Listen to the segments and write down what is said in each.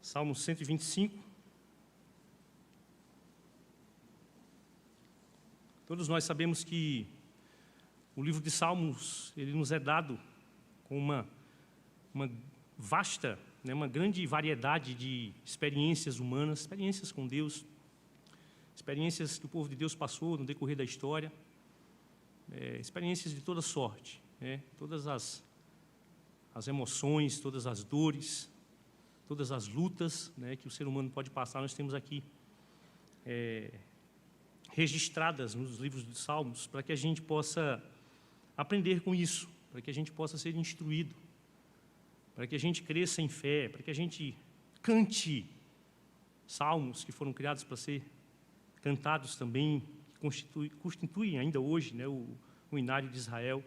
Salmo 125. Todos nós sabemos que o livro de Salmos, ele nos é dado com uma vasta, uma grande variedade de experiências humanas, experiências com Deus, experiências que o povo de Deus passou no decorrer da história, experiências de toda sorte, todas as emoções, todas as dores, todas as lutas que o ser humano pode passar, nós temos aqui registradas nos livros dos Salmos, para que a gente possa aprender com isso, para que a gente possa ser instruído, para que a gente cresça em fé, para que a gente cante salmos que foram criados para ser cantados também, que constituem ainda hoje o hinário de Israel.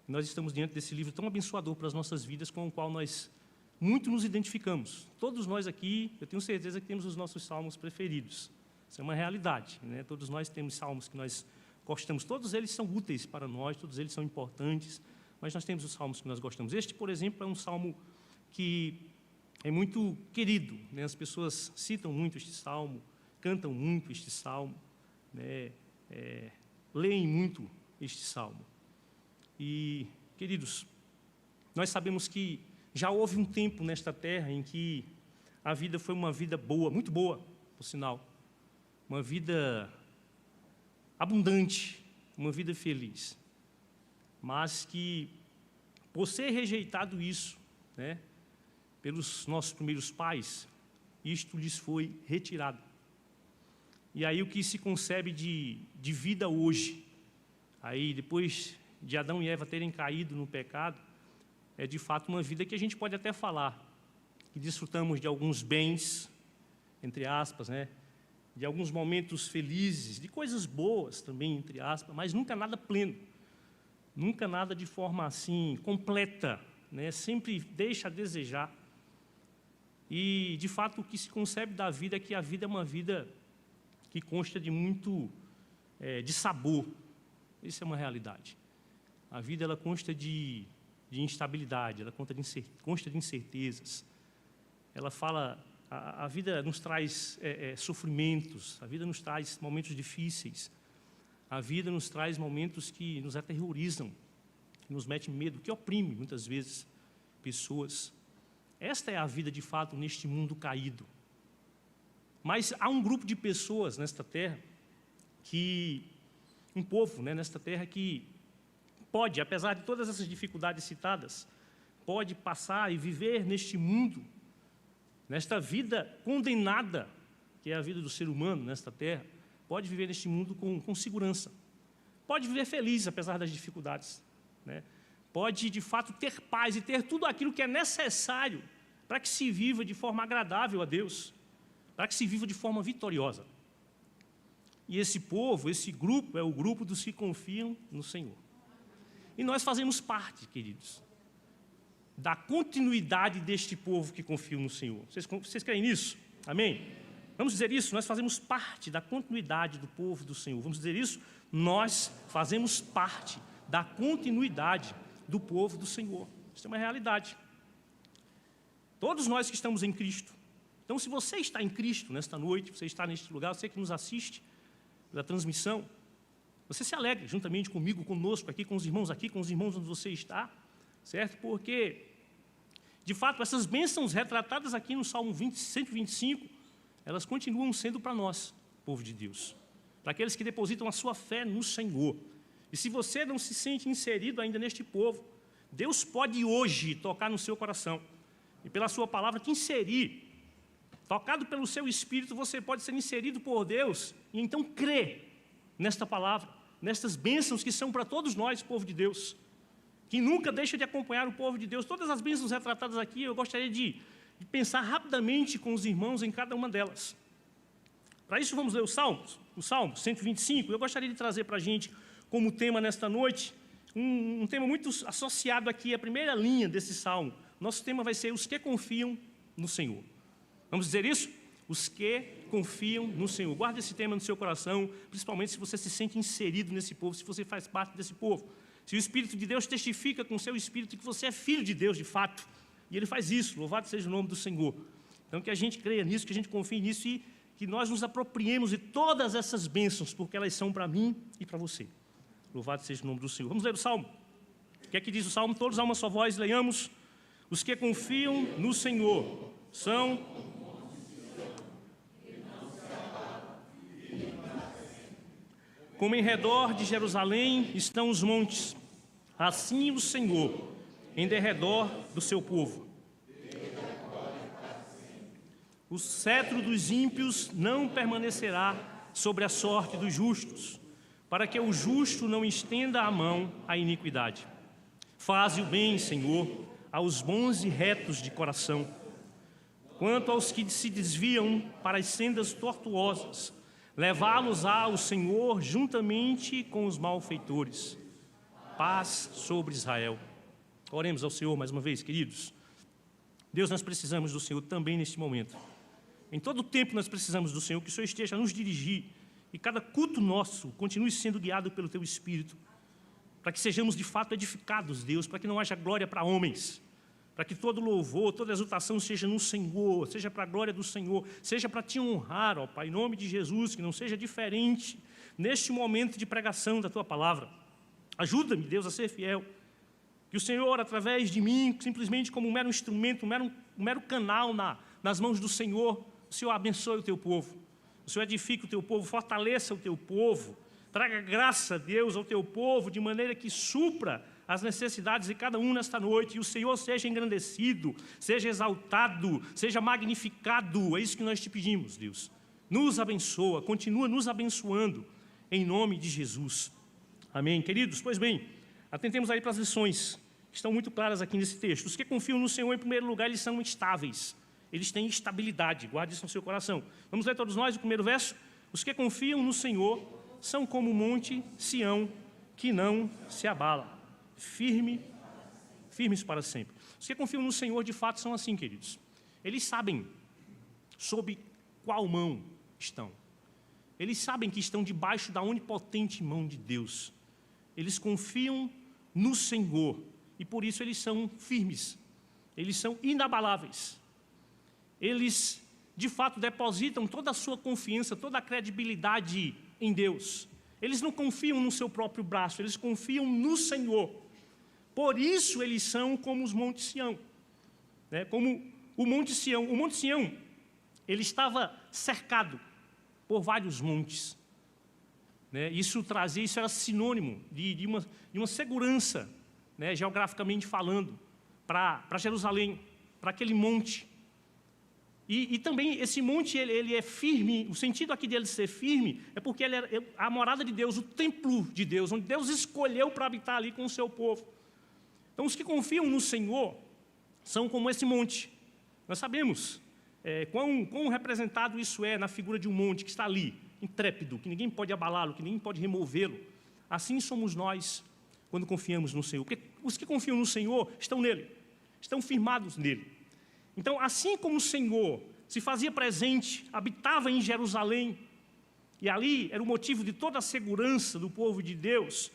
E nós estamos diante desse livro tão abençoador para as nossas vidas, com o qual nós muito nos identificamos. Todos nós aqui, eu tenho certeza que temos os nossos salmos preferidos. Isso é uma realidade, Todos nós temos salmos que nós gostamos, todos eles são úteis para nós, todos eles são importantes, mas nós temos os salmos que nós gostamos. Este, por exemplo, é um salmo que é muito querido, As pessoas citam muito este salmo, cantam muito este salmo, leem muito este salmo. E, queridos, nós sabemos que já houve um tempo nesta terra em que a vida foi uma vida boa, muito boa, por sinal, uma vida abundante, uma vida feliz, mas que, por ser rejeitado isso, pelos nossos primeiros pais, isto lhes foi retirado. E aí o que se concebe de vida hoje, aí depois de Adão e Eva terem caído no pecado, é de fato uma vida que a gente pode até falar, que desfrutamos de alguns bens, entre aspas, de alguns momentos felizes, de coisas boas também, entre aspas, mas nunca nada pleno, nunca nada de forma assim, completa, sempre deixa a desejar. E, de fato, o que se concebe da vida é que a vida é uma vida que consta de muito, de sabor. Isso é uma realidade. A vida, ela consta de instabilidade, ela consta de incertezas. Ela fala... A vida nos traz sofrimentos, a vida nos traz momentos difíceis, a vida nos traz momentos que nos aterrorizam, que nos metem medo, que oprime, muitas vezes, pessoas. Esta é a vida, de fato, neste mundo caído. Mas há um grupo de pessoas nesta terra, um povo nesta terra que pode, apesar de todas essas dificuldades citadas, pode passar e viver neste mundo, nesta vida condenada, que é a vida do ser humano nesta terra, pode viver neste mundo com segurança. Pode viver feliz, apesar das dificuldades. Pode, de fato, ter paz e ter tudo aquilo que é necessário para que se viva de forma agradável a Deus, para que se viva de forma vitoriosa. E esse povo, esse grupo, é o grupo dos que confiam no Senhor. E nós fazemos parte, queridos, da continuidade deste povo que confia no Senhor. Vocês creem nisso? Amém? Vamos dizer isso? Nós fazemos parte da continuidade do povo do Senhor. Vamos dizer isso? Nós fazemos parte da continuidade do povo do Senhor. Isso é uma realidade. Todos nós que estamos em Cristo. Então, se você está em Cristo nesta noite, você está neste lugar, você que nos assiste pela transmissão, você se alegra juntamente comigo, conosco aqui, com os irmãos onde você está, certo? Porque, de fato, essas bênçãos retratadas aqui no Salmo 125, elas continuam sendo para nós, povo de Deus, para aqueles que depositam a sua fé no Senhor. E se você não se sente inserido ainda neste povo, Deus pode hoje tocar no seu coração e pela sua palavra te inserir. Tocado pelo seu Espírito, você pode ser inserido por Deus e então crer nesta palavra, nestas bênçãos que são para todos nós, povo de Deus, que nunca deixa de acompanhar o povo de Deus. Todas as bênçãos retratadas aqui, eu gostaria de pensar rapidamente com os irmãos em cada uma delas. Para isso, vamos ler o Salmo 125. Eu gostaria de trazer para a gente, como tema nesta noite, um tema muito associado aqui à primeira linha desse Salmo. Nosso tema vai ser os que confiam no Senhor. Vamos dizer isso? Os que confiam no Senhor. Guarde esse tema no seu coração, principalmente se você se sente inserido nesse povo, se você faz parte desse povo. Se o Espírito de Deus testifica com o seu Espírito que você é filho de Deus de fato, e Ele faz isso, louvado seja o nome do Senhor. Então, que a gente creia nisso, que a gente confie nisso e que nós nos apropriemos de todas essas bênçãos, porque elas são para mim e para você. Louvado seja o nome do Senhor. Vamos ler o Salmo. O que é que diz o Salmo? Todos a uma só voz, leiamos. Os que confiam no Senhor são... Como em redor de Jerusalém estão os montes, assim o Senhor em derredor do seu povo. O cetro dos ímpios não permanecerá sobre a sorte dos justos, para que o justo não estenda a mão à iniquidade. Faze o bem, Senhor, aos bons e retos de coração. Quanto aos que se desviam para as sendas tortuosas, levá-los-á o Senhor juntamente com os malfeitores. Paz sobre Israel. Oremos ao Senhor mais uma vez, queridos. Deus, nós precisamos do Senhor também neste momento. Em todo o tempo nós precisamos do Senhor, que o Senhor esteja a nos dirigir e cada culto nosso continue sendo guiado pelo Teu Espírito, para que sejamos de fato edificados, Deus, para que não haja glória para homens, para que todo louvor, toda exaltação seja no Senhor, seja para a glória do Senhor, seja para Te honrar, ó Pai, em nome de Jesus, que não seja diferente neste momento de pregação da Tua Palavra. Ajuda-me, Deus, a ser fiel, que o Senhor, através de mim, simplesmente como um mero instrumento, um mero canal nas mãos do Senhor, o Senhor abençoe o Teu povo, o Senhor edifique o Teu povo, fortaleça o Teu povo, traga graça, Deus, ao Teu povo, de maneira que supra as necessidades de cada um nesta noite, e o Senhor seja engrandecido, seja exaltado, seja magnificado. É isso que nós Te pedimos, Deus. Nos abençoa, continua nos abençoando, em nome de Jesus. Amém. Queridos, pois bem, atentemos aí para as lições, que estão muito claras aqui nesse texto. Os que confiam no Senhor, em primeiro lugar, eles são estáveis. Eles têm estabilidade, guarde isso no seu coração. Vamos ler todos nós o primeiro verso? Os que confiam no Senhor são como o monte Sião, que não se abala, firmes para sempre. Os que confiam no Senhor, de fato, são assim, queridos. Eles sabem sob qual mão estão. Eles sabem que estão debaixo da onipotente mão de Deus. Eles confiam no Senhor e, por isso, eles são firmes. Eles são inabaláveis. Eles, de fato, depositam toda a sua confiança, toda a credibilidade em Deus. Eles não confiam no seu próprio braço, eles confiam no Senhor. Por isso, eles são como os montes Sião. Como o Monte Sião. O Monte Sião, ele estava cercado por vários montes. Isso era sinônimo de uma segurança, geograficamente falando, para Jerusalém, para aquele monte. E também esse monte ele é firme. O sentido aqui dele ser firme é porque ele é a morada de Deus, o templo de Deus, onde Deus escolheu para habitar ali com o seu povo. Então, os que confiam no Senhor são como esse monte. Nós sabemos quão representado isso é na figura de um monte que está ali, intrépido, que ninguém pode abalá-lo, que ninguém pode removê-lo. Assim somos nós quando confiamos no Senhor. Porque os que confiam no Senhor estão nele, estão firmados nele. Então, assim como o Senhor se fazia presente, habitava em Jerusalém, e ali era o motivo de toda a segurança do povo de Deus,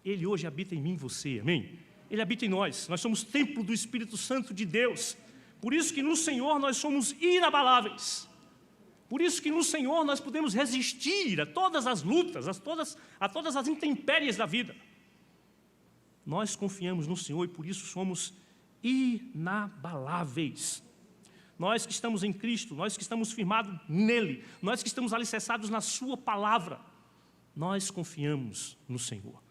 Ele hoje habita em mim e você, amém? Ele habita em nós somos templo do Espírito Santo de Deus. Por isso que no Senhor nós somos inabaláveis. Por isso que no Senhor nós podemos resistir a todas as lutas, a todas as intempéries da vida. Nós confiamos no Senhor e por isso somos inabaláveis. Nós que estamos em Cristo, nós que estamos firmados nele, nós que estamos alicerçados na sua palavra, nós confiamos no Senhor.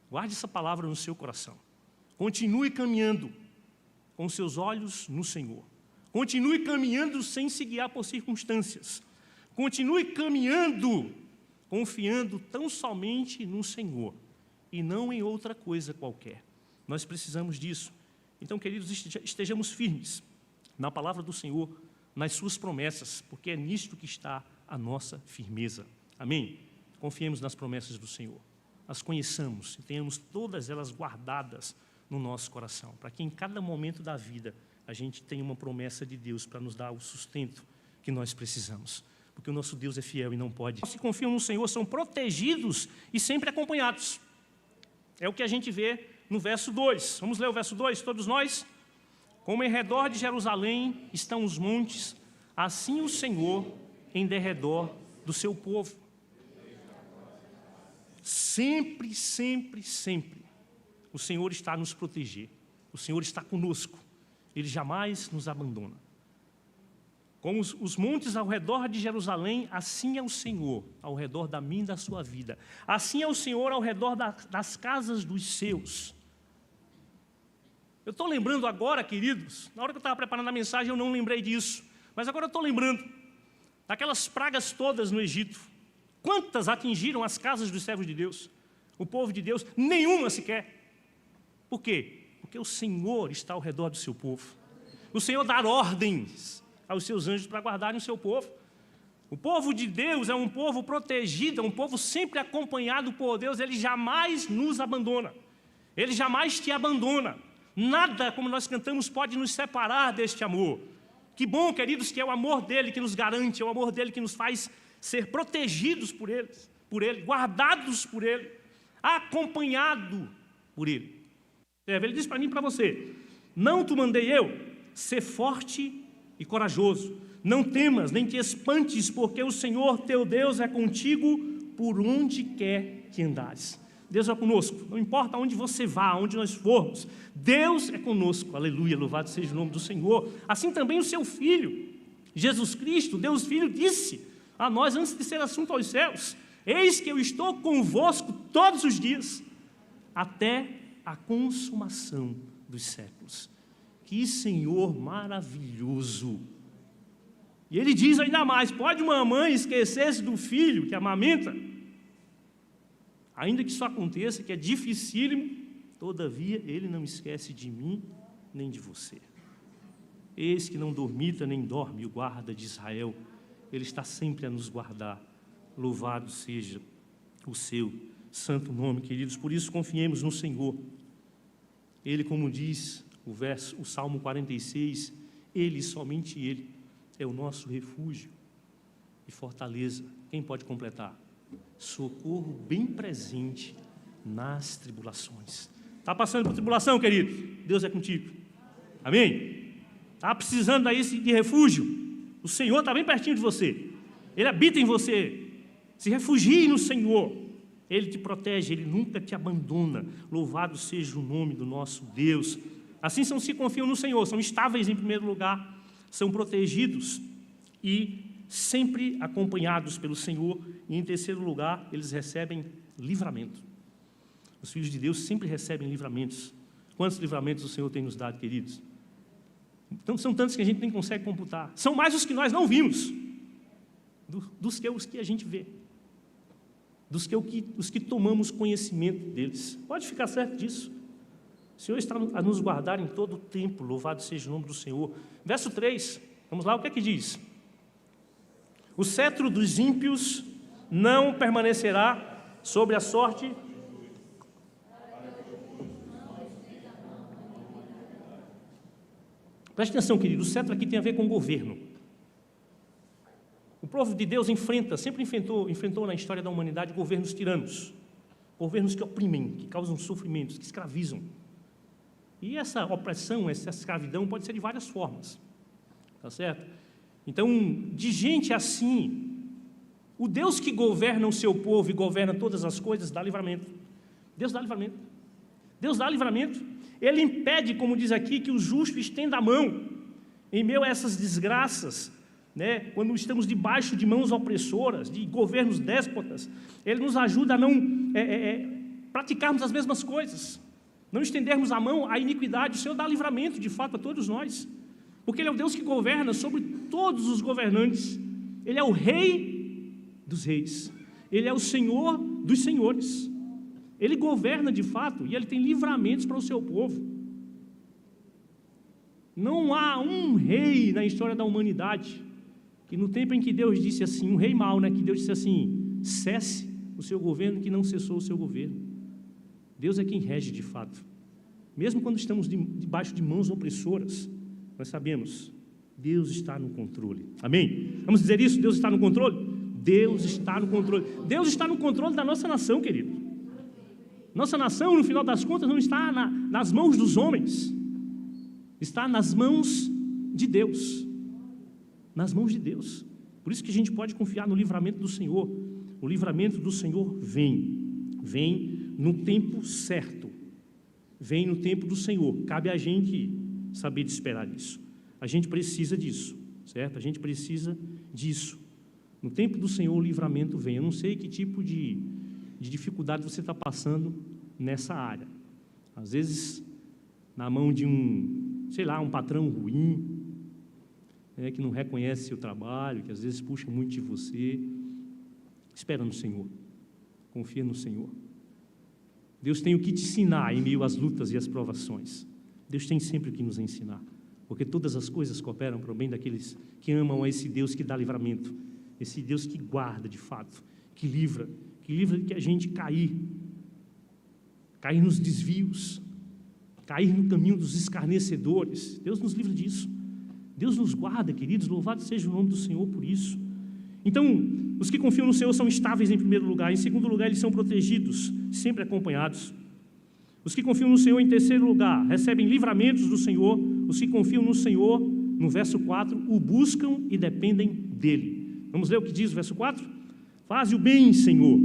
Guarde essa palavra no seu coração. Continue caminhando com seus olhos no Senhor. Continue caminhando sem se guiar por circunstâncias. Continue caminhando, confiando tão somente no Senhor e não em outra coisa qualquer. Nós precisamos disso. Então, queridos, estejamos firmes na palavra do Senhor, nas suas promessas, porque é nisto que está a nossa firmeza. Amém? Confiemos nas promessas do Senhor. As conheçamos e tenhamos todas elas guardadas no nosso coração, para que em cada momento da vida a gente tenha uma promessa de Deus para nos dar o sustento que nós precisamos, porque o nosso Deus é fiel e não pode. Os que confiam no Senhor são protegidos e sempre acompanhados. É o que a gente vê no verso 2. Vamos ler o verso 2, todos nós? Como em redor de Jerusalém estão os montes, assim o Senhor em derredor do seu povo. Sempre, sempre, sempre, o Senhor está a nos proteger. O Senhor está conosco. Ele jamais nos abandona. Como os montes ao redor de Jerusalém, assim é o Senhor ao redor da minha e da sua vida. Assim é o Senhor ao redor das casas dos seus. Eu estou lembrando agora, queridos, na hora que eu estava preparando a mensagem eu não lembrei disso, mas agora eu estou lembrando daquelas pragas todas no Egito. Quantas atingiram as casas dos servos de Deus? O povo de Deus, nenhuma sequer. Por quê? Porque o Senhor está ao redor do seu povo. O Senhor dá ordens aos seus anjos para guardarem o seu povo. O povo de Deus é um povo protegido, é um povo sempre acompanhado por Deus. Ele jamais nos abandona. Ele jamais te abandona. Nada, como nós cantamos, pode nos separar deste amor. Que bom, queridos, que é o amor dele que nos garante, é o amor dele que nos faz ser protegidos por ele, guardados por ele, acompanhado por ele. Ele diz para mim e para você: não te mandei eu, ser forte e corajoso, não temas, nem te espantes, porque o Senhor teu Deus é contigo por onde quer que andares. Deus é conosco, não importa onde você vá, onde nós formos, Deus é conosco, aleluia, louvado seja o nome do Senhor. Assim também o seu Filho, Jesus Cristo, Deus Filho, disse a nós antes de ser assunto aos céus: eis que eu estou convosco todos os dias, até a consumação dos séculos. Que Senhor maravilhoso! E ele diz ainda mais: pode uma mãe esquecer-se do filho que amamenta? Ainda que isso aconteça, que é dificílimo, todavia ele não esquece de mim nem de você. Eis que não dormita nem dorme o guarda de Israel, ele está sempre a nos guardar. Louvado seja o seu santo nome, queridos. Por isso confiemos no Senhor. Ele, como diz o Salmo 46, ele, somente ele, é o nosso refúgio e fortaleza. Quem pode completar? Socorro bem presente nas tribulações. Está passando por tribulação, querido? Deus é contigo. Amém? Está precisando aí de refúgio? O Senhor está bem pertinho de você. Ele habita em você. Se refugie no Senhor. Ele te protege, Ele nunca te abandona. Louvado seja o nome do nosso Deus. Assim são os que confiam no Senhor, são estáveis em primeiro lugar, são protegidos e sempre acompanhados pelo Senhor. E em terceiro lugar, eles recebem livramento. Os filhos de Deus sempre recebem livramentos. Quantos livramentos o Senhor tem nos dado, queridos? Então, são tantos que a gente nem consegue computar. São mais os que nós não vimos, dos que os que a gente vê, os que tomamos conhecimento deles. Pode ficar certo disso. O Senhor está a nos guardar em todo o tempo. Louvado seja o nome do Senhor. Verso 3, vamos lá, o que é que diz? O cetro dos ímpios não permanecerá sobre a sorte. Preste atenção, querido, o cetro aqui tem a ver com governo. O povo de Deus sempre enfrentou na história da humanidade governos tiranos, governos que oprimem, que causam sofrimentos, que escravizam. E essa opressão, essa escravidão pode ser de várias formas, tá certo? Então, de gente assim, o Deus que governa o seu povo e governa todas as coisas, dá livramento. Deus dá livramento. Deus dá livramento. Ele impede, como diz aqui, que o justo estenda a mão em meio a essas desgraças, né? Quando estamos debaixo de mãos opressoras, de governos déspotas, Ele nos ajuda a não praticarmos as mesmas coisas, não estendermos a mão à iniquidade. O Senhor dá livramento, de fato, a todos nós, porque Ele é o Deus que governa sobre todos os governantes. Ele é o Rei dos reis, Ele é o Senhor dos senhores. Ele governa de fato e Ele tem livramentos para o seu povo. Não há um rei na história da humanidade que, no tempo em que Deus disse assim, um rei mau, né, que Deus disse assim: cesse o seu governo, que não cessou o seu governo. Deus é quem rege de fato. Mesmo quando estamos debaixo de mãos opressoras, nós sabemos, Deus está no controle. Amém? Vamos dizer isso? Deus está no controle? Deus está no controle. Deus está no controle da nossa nação, querido. Nossa nação, no final das contas, não está nas mãos dos homens, está nas mãos de Deus. nas mãos de Deus. Por isso que a gente pode confiar no livramento do Senhor. O livramento do Senhor vem no tempo certo, vem no tempo do Senhor. Cabe a gente saber de esperar isso. A gente precisa disso, certo? A gente precisa disso. No tempo do Senhor o livramento vem. Eu não sei que tipo de dificuldade você está passando nessa área. Às vezes na mão de um patrão ruim, que não reconhece seu trabalho, que às vezes puxa muito de você. Espera no Senhor, confia no Senhor. Deus tem o que te ensinar em meio às lutas e às provações. Deus tem sempre o que nos ensinar, porque todas as coisas cooperam para o bem daqueles que amam a esse Deus que dá livramento, esse Deus que guarda de fato, que livra que a gente cair nos desvios, cair no caminho dos escarnecedores. Deus nos livra disso. Deus nos guarda, queridos, louvado seja o nome do Senhor por isso. Então, os que confiam no Senhor são estáveis em primeiro lugar. Em segundo lugar, eles são protegidos, sempre acompanhados. Os que confiam no Senhor, em terceiro lugar, recebem livramentos do Senhor. Os que confiam no Senhor, no verso 4, o buscam e dependem dEle. Vamos ler o que diz o verso 4? Faze o bem, Senhor.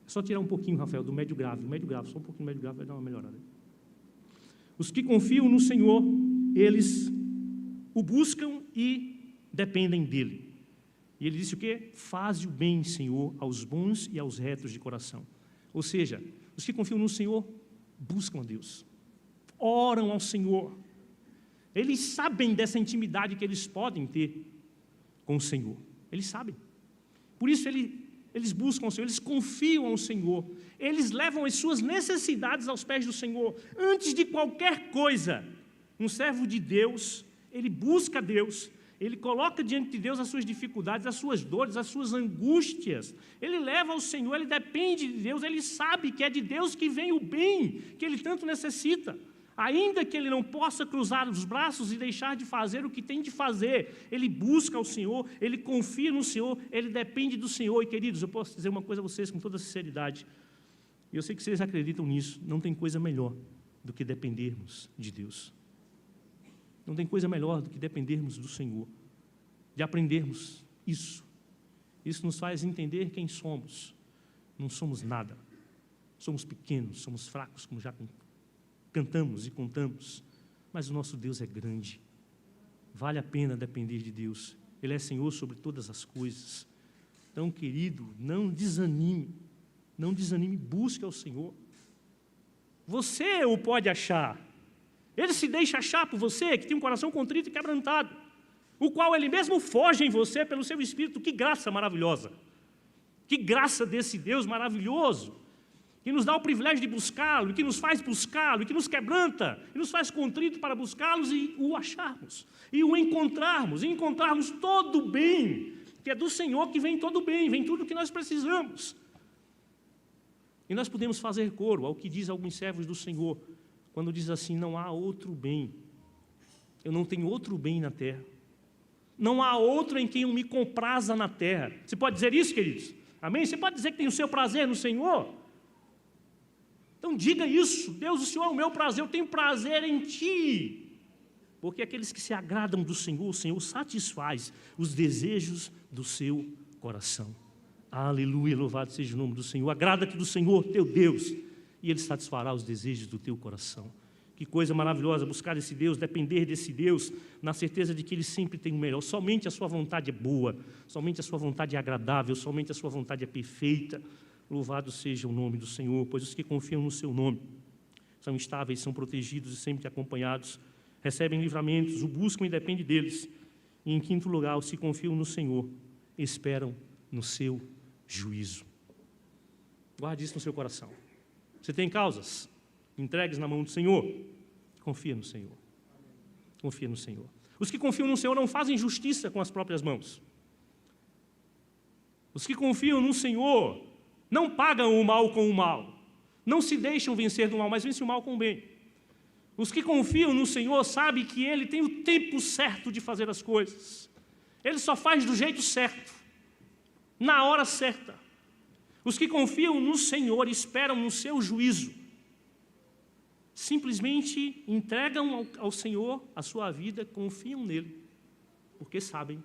Só tirar um pouquinho, Rafael, do médio grave, só um pouquinho do médio grave vai dar uma melhorada. Os que confiam no Senhor, eles o buscam e dependem dEle. E ele disse o quê? Faze o bem, Senhor, aos bons e aos retos de coração. Ou seja, os que confiam no Senhor, buscam a Deus, oram ao Senhor. Eles sabem dessa intimidade que eles podem ter com o Senhor. Eles sabem. Por isso eles buscam o Senhor, eles confiam ao Senhor, eles levam as suas necessidades aos pés do Senhor. Antes de qualquer coisa, um servo de Deus, ele busca Deus, ele coloca diante de Deus as suas dificuldades, as suas dores, as suas angústias. Ele leva ao Senhor, ele depende de Deus, ele sabe que é de Deus que vem o bem que ele tanto necessita. Ainda que ele não possa cruzar os braços e deixar de fazer o que tem de fazer, ele busca ao Senhor, ele confia no Senhor, ele depende do Senhor. E, queridos, eu posso dizer uma coisa a vocês com toda sinceridade, e eu sei que vocês acreditam nisso, não tem coisa melhor do que dependermos de Deus. Não tem coisa melhor do que dependermos do Senhor, de aprendermos isso. Isso nos faz entender quem somos. Não somos nada, somos pequenos, somos fracos, como já cantamos e contamos, mas o nosso Deus é grande. Vale a pena depender de Deus. Ele é Senhor sobre todas as coisas. Então, querido, não desanime, busque ao Senhor. Você o pode achar. Ele se deixa achar por você, que tem um coração contrito e quebrantado, o qual Ele mesmo foge em você pelo seu Espírito. Que graça maravilhosa! Que graça desse Deus maravilhoso, que nos dá o privilégio de buscá-lo, que nos faz buscá-lo, que nos quebranta, e nos faz contrito para buscá-los e o acharmos, e o encontrarmos, todo o bem, que é do Senhor que vem todo o bem, vem tudo o que nós precisamos. E nós podemos fazer coro ao que diz alguns servos do Senhor, quando diz assim: não há outro bem, eu não tenho outro bem na terra, não há outro em quem eu me compraza na terra. Você pode dizer isso, queridos? Amém? Você pode dizer que tem o seu prazer no Senhor? Então diga isso: Deus, o Senhor é o meu prazer, eu tenho prazer em Ti. Porque aqueles que se agradam do Senhor, o Senhor satisfaz os desejos do seu coração. Aleluia, louvado seja o nome do Senhor. Agrada-te do Senhor, teu Deus, e Ele satisfará os desejos do teu coração. Que coisa maravilhosa buscar esse Deus, depender desse Deus, na certeza de que Ele sempre tem o melhor. Somente a sua vontade é boa, somente a sua vontade é agradável, somente a sua vontade é perfeita. Louvado seja o nome do Senhor, pois os que confiam no seu nome são estáveis, são protegidos e sempre acompanhados, recebem livramentos, o buscam e dependem deles. E em quinto lugar, os que confiam no Senhor esperam no seu juízo. Guarde isso no seu coração. Você tem causas entregues na mão do Senhor? Confia no Senhor. Confia no Senhor. Os que confiam no Senhor não fazem justiça com as próprias mãos. Os que confiam no Senhor não pagam o mal com o mal, não se deixam vencer do mal, mas vencem o mal com o bem. Os que confiam no Senhor sabem que Ele tem o tempo certo de fazer as coisas. Ele só faz do jeito certo, na hora certa. Os que confiam no Senhor esperam no seu juízo. simplesmente entregam ao Senhor a sua vida, confiam nele, porque sabem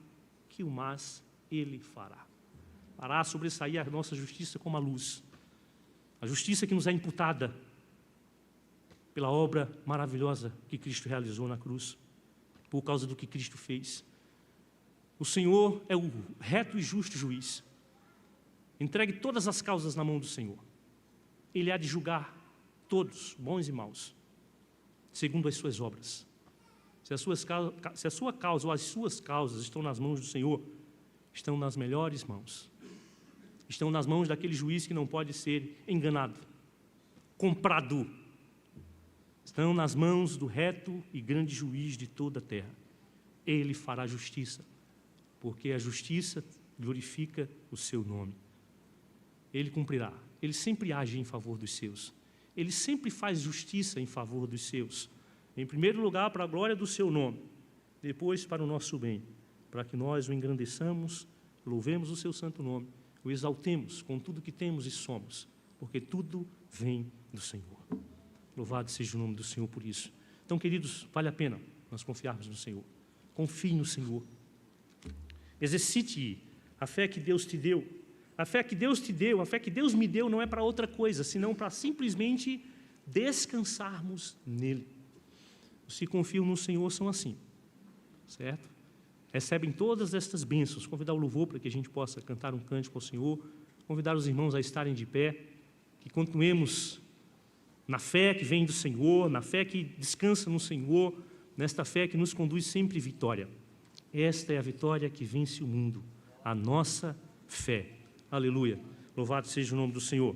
que o mais Ele fará. Fará sobressair a nossa justiça como a luz. A justiça que nos é imputada pela obra maravilhosa que Cristo realizou na cruz, por causa do que Cristo fez. O Senhor é o reto e justo juiz. Entregue todas as causas na mão do Senhor. Ele há de julgar todos, bons e maus, segundo as suas obras. Se a sua causa ou as suas causas estão nas mãos do Senhor, estão nas melhores mãos. Estão nas mãos daquele juiz que não pode ser enganado, comprado. Estão nas mãos do reto e grande juiz de toda a terra. Ele fará justiça, porque a justiça glorifica o seu nome. Ele cumprirá. Ele sempre age em favor dos seus. Ele sempre faz justiça em favor dos seus. Em primeiro lugar, para a glória do seu nome. Depois, para o nosso bem. Para que nós o engrandeçamos, louvemos o seu santo nome, o exaltemos com tudo que temos e somos, porque tudo vem do Senhor. Louvado seja o nome do Senhor por isso. Então, queridos, vale a pena nós confiarmos no Senhor. Confie no Senhor. Exercite a fé que Deus te deu. A fé que Deus te deu, a fé que Deus me deu não é para outra coisa, senão para simplesmente descansarmos nele. Os que confiam no Senhor são assim, certo? Recebem todas estas bênçãos. Convidar o louvor para que a gente possa cantar um cântico ao Senhor, convidar os irmãos a estarem de pé, que continuemos na fé que vem do Senhor, na fé que descansa no Senhor, nesta fé que nos conduz sempre à vitória. Esta é a vitória que vence o mundo, a nossa fé. Aleluia. Louvado seja o nome do Senhor.